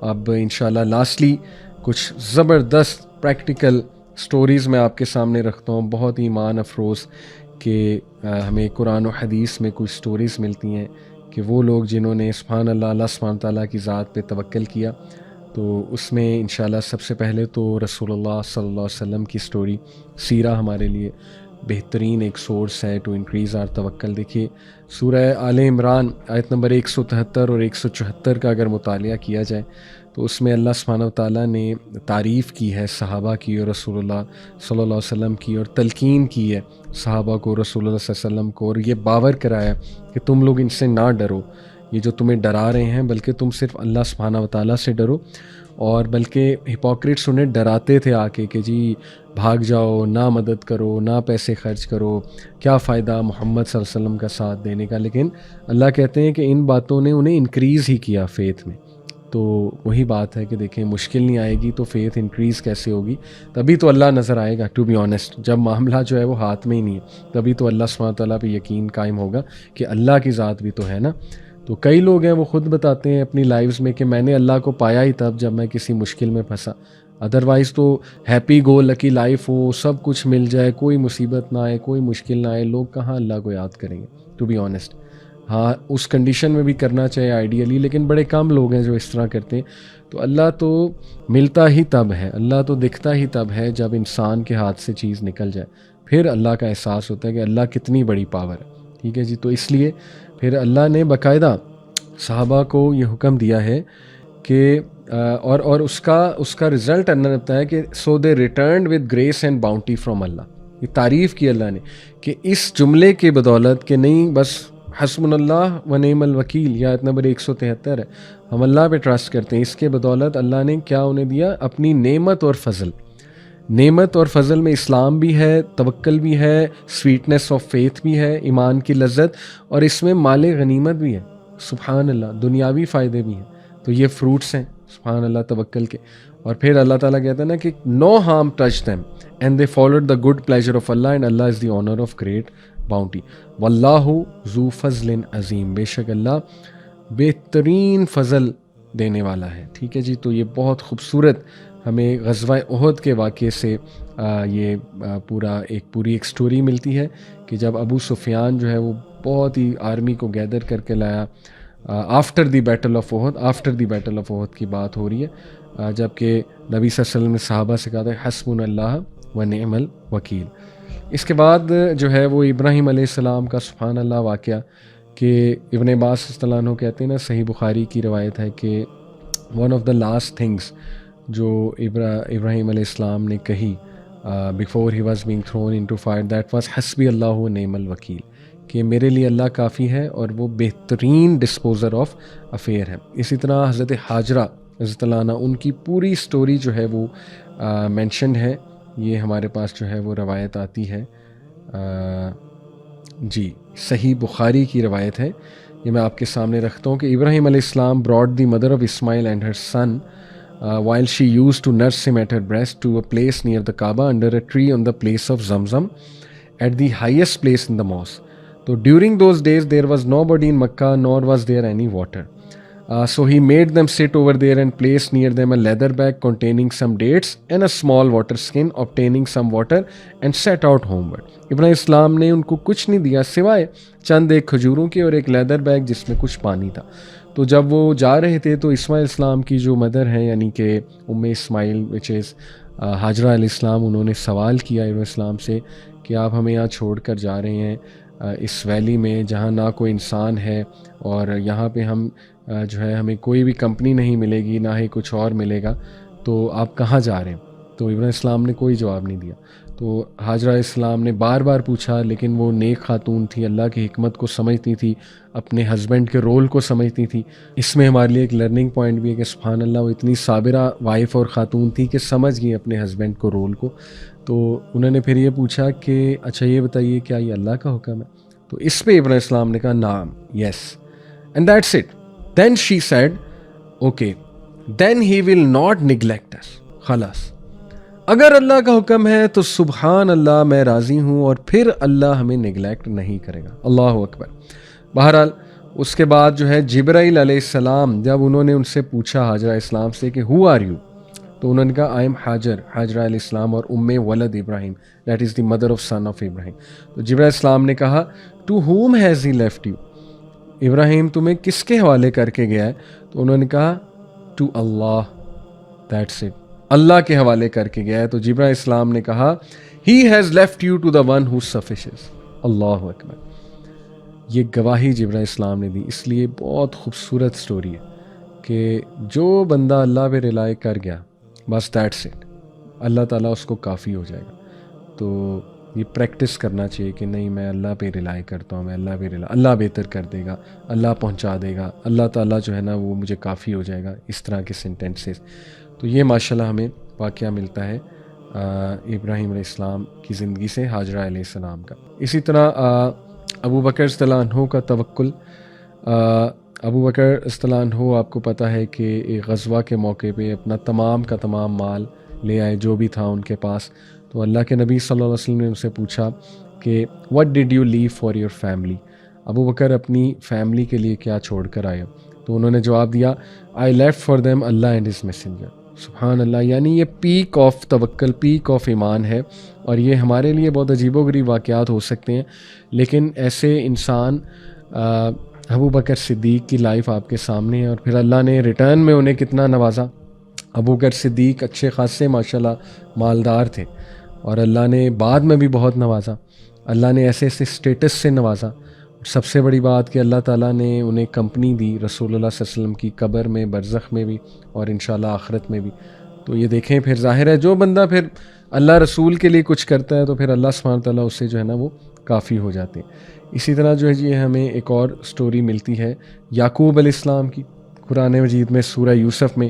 اب انشاءاللہ لاسٹلی کچھ زبردست پریکٹیکل سٹوریز میں آپ کے سامنے رکھتا ہوں، بہت ہی ایمان افروز کہ ہمیں قرآن و حدیث میں کچھ سٹوریز ملتی ہیں کہ وہ لوگ جنہوں نے سبحان اللہ اللہ سبحانہ تعالیٰ کی ذات پہ توکل کیا. تو اس میں انشاءاللہ سب سے پہلے تو رسول اللہ صلی اللہ علیہ وسلم کی سٹوری. سیرہ ہمارے لیے بہترین ایک سورس ہے ٹو انکریز آر توکل. دیکھیے سورہ آل عمران آیت نمبر 173 اور 174 کا اگر مطالعہ کیا جائے تو اس میں اللہ سبحانہ وتعالیٰ نے تعریف کی ہے صحابہ کی اور رسول اللہ صلی اللہ علیہ وسلم کی، اور تلقین کی ہے صحابہ کو، رسول اللہ صلی اللہ علیہ وسلم کو، اور یہ باور کرایا کہ تم لوگ ان سے نہ ڈرو، یہ جو تمہیں ڈرا رہے ہیں بلکہ تم صرف اللہ سبحانہ وتعالیٰ سے ڈرو. اور بلکہ ہپوکریٹس انہیں ڈراتے تھے آ کے کہ جی بھاگ جاؤ، نہ مدد کرو، نہ پیسے خرچ کرو، کیا فائدہ محمد صلی اللہ علیہ وسلم کا ساتھ دینے کا. لیکن اللہ کہتے ہیں کہ ان باتوں نے انہیں انکریز ہی کیا فیتھ میں. تو وہی بات ہے کہ دیکھیں مشکل نہیں آئے گی تو فیتھ انکریز کیسے ہوگی؟ تبھی تو اللہ نظر آئے گا. ٹو بی آنیسٹ جب معاملہ جو ہے وہ ہاتھ میں ہی نہیں ہے تبھی تو اللہ سبحانہ تعالیٰ پہ یقین قائم ہوگا کہ اللہ کی ذات بھی تو ہے نا. تو کئی لوگ ہیں وہ خود بتاتے ہیں اپنی لائفز میں کہ میں نے اللہ کو پایا ہی تب جب میں کسی مشکل میں پھنسا، ادروائز تو ہیپی گو لکی لائف ہو، سب کچھ مل جائے، کوئی مصیبت نہ آئے، کوئی مشکل نہ آئے، لوگ کہاں اللہ کو یاد کریں گے ٹو بی آنیسٹ. ہاں اس کنڈیشن میں بھی کرنا چاہیے آئیڈیلی، لیکن بڑے کم لوگ ہیں جو اس طرح کرتے ہیں. تو اللہ تو ملتا ہی تب ہے، اللہ تو دکھتا ہی تب ہے جب انسان کے ہاتھ سے چیز نکل جائے، پھر اللہ کا احساس ہوتا ہے کہ اللہ کتنی بڑی پاور ہے. ٹھیک ہے جی. تو اس لیے پھر اللہ نے باقاعدہ صحابہ کو یہ حکم دیا ہے کہ اور اس کا رزلٹ اللہ نے بتایا کہ so they returned with grace and bounty from اللہ. یہ تعریف کی اللہ نے کہ اس جملے کے بدولت کہ نہیں بس حسبنا اللہ و نعم الوکیل، یہ آیت نمبر 173 ہے، ہم اللہ پہ ٹرسٹ کرتے ہیں، اس کے بدولت اللہ نے کیا انہیں دیا؟ اپنی نعمت اور فضل. نعمت اور فضل میں اسلام بھی ہے، توکل بھی ہے، سویٹنس آف فیتھ بھی ہے، ایمان کی لذت، اور اس میں مال غنیمت بھی ہے. سبحان اللہ، دنیاوی فائدے بھی ہیں. تو یہ فروٹس ہیں سبحان اللہ توکل کے. اور پھر اللہ تعالیٰ کہتا ہے نا کہ no harm touched them and they followed the good pleasure of Allah and Allah is the owner of great bounty واللہ ذو فضل عظیم. بے شک اللہ بہترین فضل دینے والا ہے. ٹھیک ہے جی. تو یہ بہت خوبصورت ہمیں غزوہ احد کے واقعے سے یہ پوری ایک سٹوری ملتی ہے کہ جب ابو سفیان جو ہے وہ بہت ہی آرمی کو گیدر کر کے لایا آفٹر دی بیٹل آف احد کی بات ہو رہی ہے، جب کہ نبی صلی اللہ علیہ وسلم نے صحابہ سے کہا تھا حسبنا اللہ و نعم الوکیل. اس کے بعد جو ہے وہ ابراہیم علیہ السلام کا سبحان اللہ واقعہ کہ ابن عباس رضی اللہ عنہ کہتے ہیں نا، صحیح بخاری کی روایت ہے کہ one of the last things جو ابراہیم علیہ السلام نے کہی before he was being thrown into fire that was حسبی اللہ و نعم الوکیل، کہ میرے لیے اللہ کافی ہے اور وہ بہترین ڈسپوزر آف افیئر ہے. اسی طرح حضرت حاجرہ رضی اللہ عنہ ان کی پوری سٹوری جو ہے وہ مینشنڈ ہے. یہ ہمارے پاس جو ہے وہ روایت آتی ہے، جی صحیح بخاری کی روایت ہے. یہ میں آپ کے سامنے رکھتا ہوں کہ ابراہیم علیہ السلام brought the mother of Ismail and her son while she used to nurse him at her breast to a place near the Kaaba under a tree on the place of Zamzam at the highest place in the mosque. So during those days there was nobody in Makkah nor was there any water. So he made them sit over there and placed near them a leather bag containing some dates and a small water skin, obtaining some water and set out homeward. ابراہیم اسلام نے ان کو کچھ نہیں دیا سوائے چند ایک کھجوروں کے اور ایک لیدر بیگ جس میں کچھ پانی تھا. تو جب وہ جا رہے تھے تو اسماعیل اسلام کی جو مدر ہیں یعنی کہ اسماعیل وچ از حاجرہ علیہ السلام، انہوں نے سوال کیا ابراہیم اسلام سے کہ آپ ہمیں یہاں چھوڑ کر جا رہے ہیں اس ویلی میں جہاں نہ کوئی انسان ہے اور یہاں پہ ہم جو ہے ہمیں کوئی بھی کمپنی نہیں ملے گی، نہ ہی کچھ اور ملے گا، تو آپ کہاں جا رہے ہیں؟ تو ابراہیم السلام نے کوئی جواب نہیں دیا. تو حاجرہ علیہ السلام نے بار بار پوچھا، لیکن وہ نیک خاتون تھی، اللہ کی حکمت کو سمجھتی تھی، اپنے ہسبینڈ کے رول کو سمجھتی تھی. اس میں ہمارے لیے ایک لرننگ پوائنٹ بھی ہے کہ سبحان اللہ وہ اتنی صابرہ وائف اور خاتون تھی کہ سمجھ گئی اپنے ہسبینڈ کو رول کو. تو انہوں نے پھر یہ پوچھا کہ اچھا یہ بتائیے کیا یہ اللہ کا حکم ہے؟ تو اس پہ ابراہیم السلام نے کہا نعم، yes, and that's it. Then she said, okay, then he will not neglect us. خلاص اگر اللہ کا حکم ہے تو سبحان اللہ میں راضی ہوں، اور پھر اللہ ہمیں نگلیکٹ نہیں کرے گا. اللہ اکبر. بہرحال اس کے بعد جو ہے جبرائیل علیہ السلام جب انہوں نے ان سے پوچھا حاجرہ علیہ السلام سے کہ ہو آر یو، تو انہوں نے کہا آئی ایم حاجرہ علیہ السلام اور ولد ابراہیم، that is the mother of son of ابراہیم. تو جبرائیل علیہ السلام نے کہا to whom has he left you, ابراہیم تمہیں کس کے حوالے کر کے گیا ہے؟ تو انہوں نے کہا ٹو اللہ، دیٹس اٹ، اللہ کے حوالے کر کے گیا ہے. تو جبرائیل علیہ السلام نے کہا he has left you to the one who suffices. اللہ اکبر. یہ گواہی جبرائیل علیہ السلام نے دی. اس لیے بہت خوبصورت سٹوری ہے کہ جو بندہ اللہ پہ ریلائی کر گیا بس دیٹس اٹ، اللہ تعالیٰ اس کو کافی ہو جائے گا. تو یہ پریکٹس کرنا چاہیے کہ نہیں میں اللہ پہ ریلائی کرتا ہوں، میں اللہ پہ اللہ بہتر کر دے گا، اللہ پہنچا دے گا، اللہ تعالیٰ جو ہے نا وہ مجھے کافی ہو جائے گا، اس طرح کے سینٹینسز. تو یہ ماشاءاللہ ہمیں واقعہ ملتا ہے ابراہیم علیہ السلام کی زندگی سے حاجرہ علیہ السلام کا. اسی طرح ابو بکر رضی اللہ عنہ کا توکل. ابو بکر رضی اللہ عنہ آپ کو پتہ ہے کہ ایک غزوہ کے موقع پہ اپنا تمام کا تمام مال لے آئے جو بھی تھا ان کے پاس. تو اللہ کے نبی صلی اللہ علیہ وسلم نے ان سے پوچھا کہ what did you leave for your family, ابو بکر اپنی فیملی کے لیے کیا چھوڑ کر آئے؟ تو انہوں نے جواب دیا I left for them Allah and his messenger. سبحان اللہ. یعنی یہ پیک آف توکل، پیک آف ایمان ہے. اور یہ ہمارے لیے بہت عجیب و غریب واقعات ہو سکتے ہیں، لیکن ایسے انسان ابو بکر صدیق کی لائف آپ کے سامنے ہے، اور پھر اللہ نے ریٹرن میں انہیں کتنا نوازا. ابو بکر صدیق اچھے خاصے ماشاءاللہ مالدار تھے، اور اللہ نے بعد میں بھی بہت نوازا. اللہ نے ایسے ایسے اسٹیٹس سے نوازا. سب سے بڑی بات کہ اللہ تعالیٰ نے انہیں کمپنی دی رسول اللہ صلی اللہ علیہ وسلم کی قبر میں، برزخ میں بھی، اور انشاءاللہ آخرت میں بھی. تو یہ دیکھیں پھر ظاہر ہے جو بندہ پھر اللہ رسول کے لیے کچھ کرتا ہے تو پھر اللہ سبحانہ وتعالیٰ اس سے جو ہے نا وہ کافی ہو جاتے ہیں. اسی طرح جو ہے جی ہمیں ایک اور سٹوری ملتی ہے یعقوب علیہ السلام کی قرآن مجید میں سورہ یوسف میں،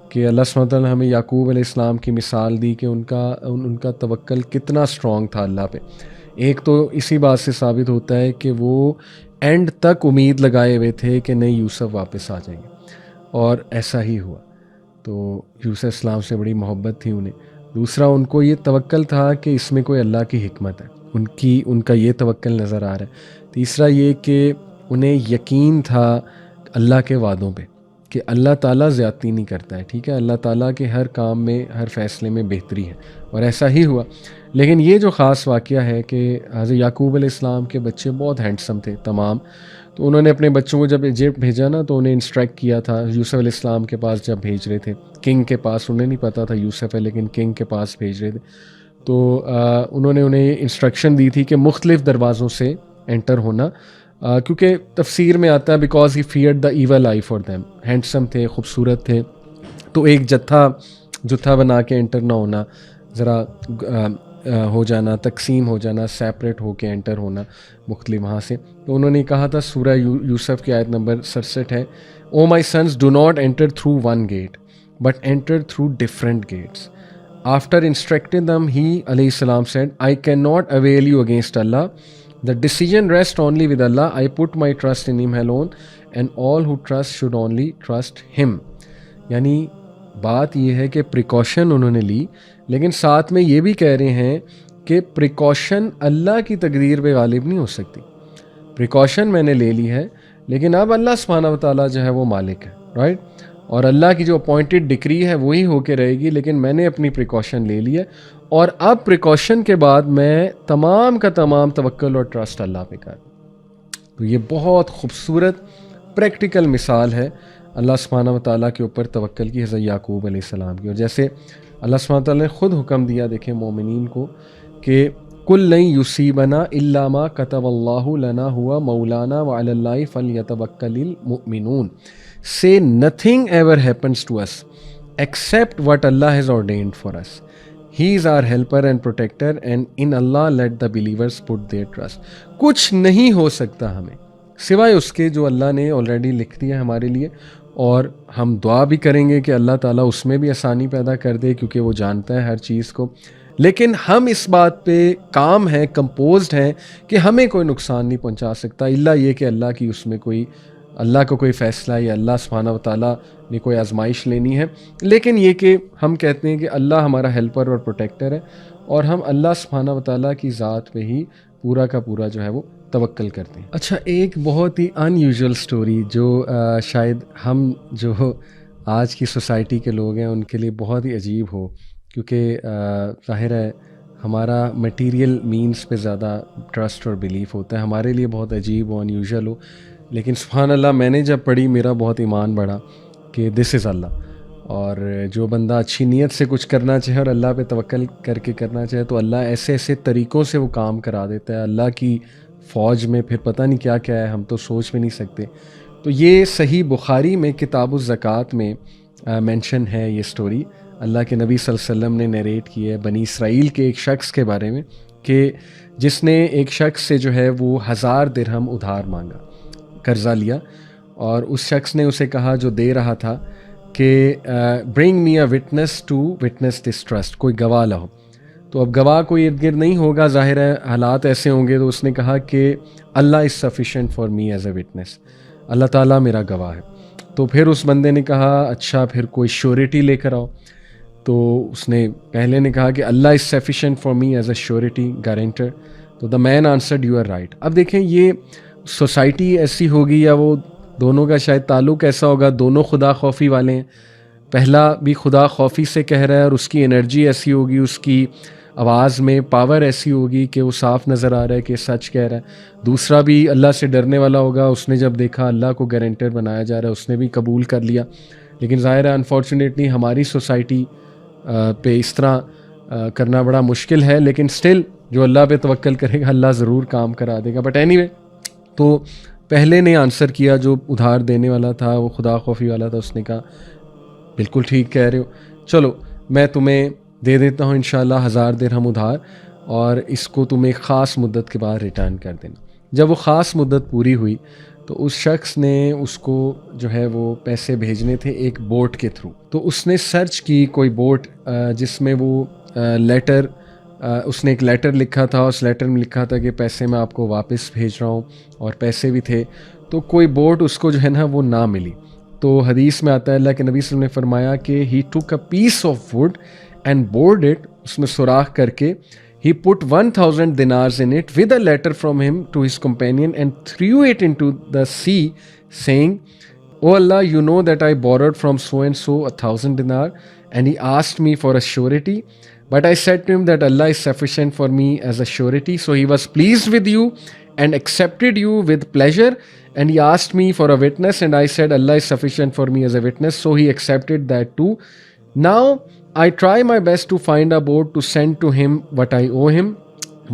کہ اللہ سبحانہ وتعالیٰ نے ہمیں یعقوب علیہ السلام کی مثال دی کہ ان کا توکل کتنا اسٹرانگ تھا اللہ پہ. ایک تو اسی بات سے ثابت ہوتا ہے کہ وہ اینڈ تک امید لگائے ہوئے تھے کہ نہیں یوسف واپس آ جائیں گے، اور ایسا ہی ہوا. تو یوسف السلام سے بڑی محبت تھی انہیں. دوسرا ان کو یہ توکل تھا کہ اس میں کوئی اللہ کی حکمت ہے، ان کا یہ توکل نظر آ رہا ہے. تیسرا یہ کہ انہیں یقین تھا اللہ کے وعدوں پہ کہ اللہ تعالیٰ زیادتی نہیں کرتا ہے. ٹھیک ہے، اللہ تعالیٰ کے ہر کام میں، ہر فیصلے میں بہتری ہے، اور ایسا ہی ہوا. لیکن یہ جو خاص واقعہ ہے کہ حضرت یعقوب علیہ السلام کے بچے بہت ہینڈسم تھے تمام. تو انہوں نے اپنے بچوں کو جب ایجپٹ بھیجا نا تو انہیں انسٹرکٹ کیا تھا یوسف علیہ السلام کے پاس جب بھیج رہے تھے، کنگ کے پاس. انہیں نہیں پتہ تھا یوسف ہے لیکن کنگ کے پاس بھیج رہے تھے. تو انہوں نے انہیں انسٹرکشن دی تھی کہ مختلف دروازوں سے انٹر ہونا، کیونکہ تفسیر میں آتا ہے because he feared the evil eye for them. Handsome تھے، خوبصورت تھے، تو ایک جتھا بنا کے انٹر نہ ہونا، ذرا ہو جانا، تقسیم ہو جانا، سیپریٹ ہو کے انٹر ہونا مختلف وہاں سے. تو انہوں نے کہا تھا سورہ یوسف کی آیت نمبر 67 ہے O my sons do not enter through one gate but enter through different gates. After instructing them he علیہ السلام said I can not avail you against اللہ. The decision rests only with Allah. I put my trust in Him alone and all who trust should only trust Him. یعنی بات یہ ہے کہ precaution انہوں نے لی، لیکن ساتھ میں یہ بھی کہہ رہے ہیں کہ پریکاشن اللہ کی تقدیر پہ غالب نہیں ہو سکتی. پریکاشن میں نے لے لی ہے، لیکن اب اللہ سبحانہ وتعالیٰ جو ہے وہ مالک ہے، رائٹ؟ اور اللہ کی جو اپوائنٹڈ ڈکری ہے وہی ہو کے رہے گی، لیکن میں نے اپنی پریکاشن لے لی ہے. اور اب پریکاشن کے بعد میں تمام کا تمام توکل اور ٹرسٹ اللہ پہ کر. تو یہ بہت خوبصورت پریکٹیکل مثال ہے اللہ سبحانہ وتعالیٰ کے اوپر توکل کی حضرت یعقوب علیہ السلام کی. اور جیسے اللہ سبحانہ وتعالیٰ نے خود حکم دیا دیکھیں مومنین کو کہ کل لن یصیبنا الا ما کتب اللہ لنا ہوا مولانا وعلی اللہ فلیتوکل المؤمنون. Say nothing ever happens to us except what Allah has ordained for us. He is our helper and protector and in Allah let the believers put their trust. کچھ نہیں ہو سکتا ہمیں سوائے اس کے جو اللہ نے آلریڈی لکھ دیا ہمارے لیے. اور ہم دعا بھی کریں گے کہ اللہ تعالیٰ اس میں بھی آسانی پیدا کر دے کیونکہ وہ جانتا ہے ہر چیز کو. لیکن ہم اس بات پہ کام ہیں، کمپوزڈ ہیں کہ ہمیں کوئی نقصان نہیں پہنچا سکتا الا یہ کہ اللہ کی اس میں اللہ کو کوئی فیصلہ یا اللہ سبحانہ وتعالیٰ نے کوئی آزمائش لینی ہے. لیکن یہ کہ ہم کہتے ہیں کہ اللہ ہمارا ہیلپر اور پروٹیکٹر ہے، اور ہم اللہ سبحانہ وتعالیٰ کی ذات پہ ہی پورا کا پورا جو ہے وہ توکل کرتے ہیں. اچھا، ایک بہت ہی ان یوزول اسٹوری جو شاید ہم جو آج کی سوسائٹی کے لوگ ہیں ان کے لیے بہت ہی عجیب ہو، کیونکہ ظاہر ہے ہمارا مٹیریل مینس پہ زیادہ ٹرسٹ اور بلیف ہوتا ہے، ہمارے لیے بہت عجیب ہو، ان یوزول ہو، لیکن سبحان اللہ میں نے جب پڑھی میرا بہت ایمان بڑھا کہ دس از اللہ. اور جو بندہ اچھی نیت سے کچھ کرنا چاہے اور اللہ پہ توکل کر کے کرنا چاہے تو اللہ ایسے ایسے طریقوں سے وہ کام کرا دیتا ہے. اللہ کی فوج میں پھر پتہ نہیں کیا کیا ہے، ہم تو سوچ بھی نہیں سکتے. تو یہ صحیح بخاری میں کتاب الزکوٰۃ میں مینشن ہے یہ سٹوری. اللہ کے نبی صلی اللہ علیہ وسلم نے نیریٹ کی ہے بنی اسرائیل کے ایک شخص کے بارے میں کہ جس نے ایک شخص سے جو ہے وہ 1000 درہم ادھار مانگا، قرضہ لیا، اور اس شخص نے اسے کہا جو دے رہا تھا کہ bring me a witness to witness this trust, کوئی گواہ لاؤ. تو اب گواہ کوئی ارد گرد نہیں ہوگا، ظاہر ہے حالات ایسے ہوں گے. تو اس نے کہا کہ اللہ is sufficient for me as a witness, اللہ تعالیٰ میرا گواہ ہے. تو پھر اس بندے نے کہا اچھا پھر کوئی شیورٹی لے کر آؤ. تو اس نے پہلے نے کہا کہ اللہ is sufficient for me as a surety guarantor. تو the man answered you are right. اب دیکھیں یہ سوسائٹی ایسی ہوگی یا وہ دونوں کا شاید تعلق ایسا ہوگا، دونوں خدا خوفی والے ہیں. پہلا بھی خدا خوفی سے کہہ رہا ہے اور اس کی انرجی ایسی ہوگی، اس کی آواز میں پاور ایسی ہوگی کہ وہ صاف نظر آ رہا ہے کہ سچ کہہ رہا ہے. دوسرا بھی اللہ سے ڈرنے والا ہوگا، اس نے جب دیکھا اللہ کو گارنٹر بنایا جا رہا ہے اس نے بھی قبول کر لیا. لیکن ظاہر ہے انفارچونیٹلی ہماری سوسائٹی پہ اس طرح کرنا بڑا مشکل ہے، لیکن سٹل جو اللہ پہ توکل کرے گا اللہ ضرور کام کرا دے گا. بٹ اینی وے، تو پہلے نے آنسر کیا جو ادھار دینے والا تھا، وہ خدا خوفی والا تھا. اس نے کہا بالکل ٹھیک کہہ رہے ہو، چلو میں تمہیں دے دیتا ہوں انشاءاللہ 1000 درہم ادھار، اور اس کو تم ایک خاص مدت کے بعد ریٹرن کر دینا. جب وہ خاص مدت پوری ہوئی تو اس شخص نے اس کو جو ہے وہ پیسے بھیجنے تھے ایک بوٹ کے تھرو. تو اس نے سرچ کی کوئی بوٹ جس میں وہ لیٹر، اس نے ایک لیٹر لکھا تھا، اس لیٹر میں لکھا تھا کہ پیسے میں آپ کو واپس بھیج رہا ہوں، اور پیسے بھی تھے. تو کوئی بوٹ اس کو جو ہے نا وہ نہ ملی. تو حدیث میں آتا ہے اللہ کے نبی صلی اللہ علیہ وسلم نے فرمایا کہ he took a piece of wood and bored it, اس میں سوراخ کر کے ہی پٹ 1000 dinars in it with a letter from him to his companion and threw it into the sea saying, Oh Allah, you know that I borrowed from so and so 1000 dinar and he asked me for a surety, but I said to him that Allah is sufficient for me as a surety, so he was pleased with you and accepted you with pleasure, and he asked me for a witness and I said Allah is sufficient for me as a witness, so he accepted that too. Now I try my best to find a boat to send to him what I owe him,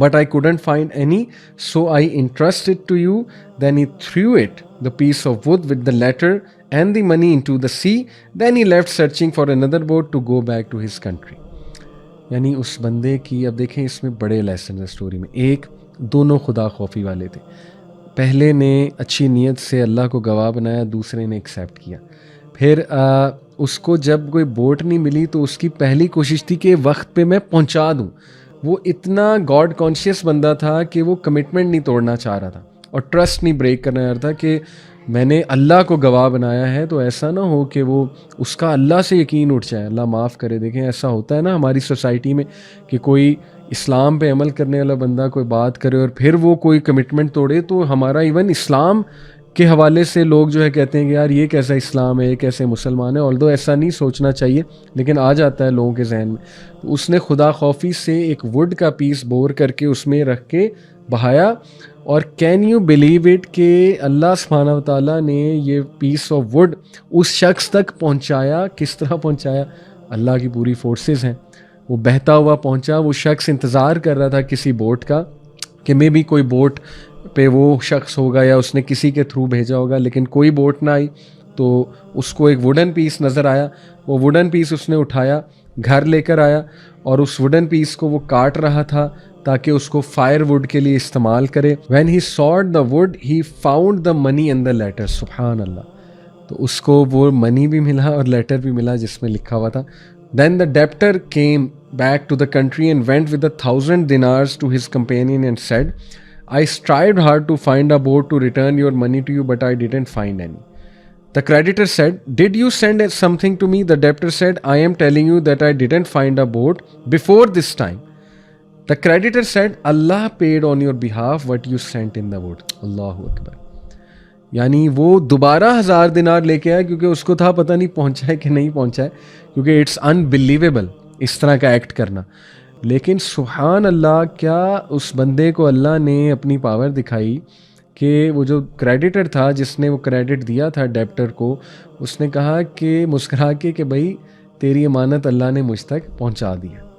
but I couldn't find any, so I entrust it to you. Then he threw it, the piece of wood with the letter and the money, into the sea. Then he left searching for another boat to go back to his country. یعنی اس بندے کی، اب دیکھیں اس میں بڑے lesson ہے story میں. ایک، دونوں خدا خوفی والے تھے. پہلے نے اچھی نیت سے اللہ کو گواہ بنایا، دوسرے نے ایکسیپٹ کیا. پھر اس کو جب کوئی بوٹ نہیں ملی تو اس کی پہلی کوشش تھی کہ وقت پہ میں پہنچا دوں. وہ اتنا گاڈ کانشیس بندہ تھا کہ وہ کمٹمنٹ نہیں توڑنا چاہ رہا تھا اور ٹرسٹ نہیں بریک کرنا چاہ رہا تھا کہ میں نے اللہ کو گواہ بنایا ہے تو ایسا نہ ہو کہ وہ اس کا اللہ سے یقین اٹھ جائے. اللہ معاف کرے. دیکھیں ایسا ہوتا ہے نا ہماری سوسائٹی میں کہ کوئی اسلام پہ عمل کرنے والا بندہ کوئی بات کرے اور پھر وہ کوئی کمٹمنٹ توڑے تو ہمارا ایون اسلام کے حوالے سے لوگ جو ہے کہتے ہیں کہ یار یہ کیسا اسلام ہے، یہ کیسے مسلمان ہے. آلدو ایسا نہیں سوچنا چاہیے لیکن آ جاتا ہے لوگوں کے ذہن میں. تو اس نے خدا خوفی سے ایک ووڈ کا پیس بور کر کے اس میں رکھ کے بہایا، اور کین یو بلیو اٹ کہ اللہ سبحانہ و تعالیٰ نے یہ پیس آف ووڈ اس شخص تک پہنچایا. کس طرح پہنچایا؟ اللہ کی پوری فورسز ہیں. وہ بہتا ہوا پہنچا. وہ شخص انتظار کر رہا تھا کسی بوٹ کا کہ میں بھی کوئی بوٹ پہ وہ شخص ہوگا یا اس نے کسی کے تھرو بھیجا ہوگا، لیکن کوئی بوٹ نہ آئی. تو اس کو ایک ووڈن پیس نظر آیا. وہ ووڈن پیس اس نے اٹھایا، گھر لے کر آیا، اور اس ووڈن پیس کو وہ کاٹ رہا تھا تاکہ اس کو فائر ووڈ کے لیے استعمال کرے. When he sought the wood he found the money in the letter. سبحان اللہ. تو اس کو وہ منی بھی ملا اور لیٹر بھی ملا جس میں لکھا ہوا تھا. Then the debtor came back to the country and went with 1000 dinars to his companion and said, I strived hard to find a boat to return your money to you, but I didn't find any. The creditor said, Did you send something to me? The debtor said, I am telling you that I didn't find a boat before this time. The creditor said, Allah paid on your behalf what you sent in the wood. اللہ اکبر. یعنی وہ دوبارہ 1000 دینار لے کے آیا کیونکہ اس کو تھا پتہ نہیں پہنچا ہے کہ نہیں پہنچا ہے, کیونکہ اٹس انبلیویبل اس طرح کا ایکٹ کرنا. لیکن سبحان اللہ, کیا اس بندے کو اللہ نے اپنی پاور دکھائی کہ وہ جو کریڈیٹر تھا جس نے وہ کریڈٹ دیا تھا ڈیپٹر کو, اس نے کہا کہ مسکرا کے کہ بھائی تیری امانت اللہ نے مجھ تک پہنچا دی ہے.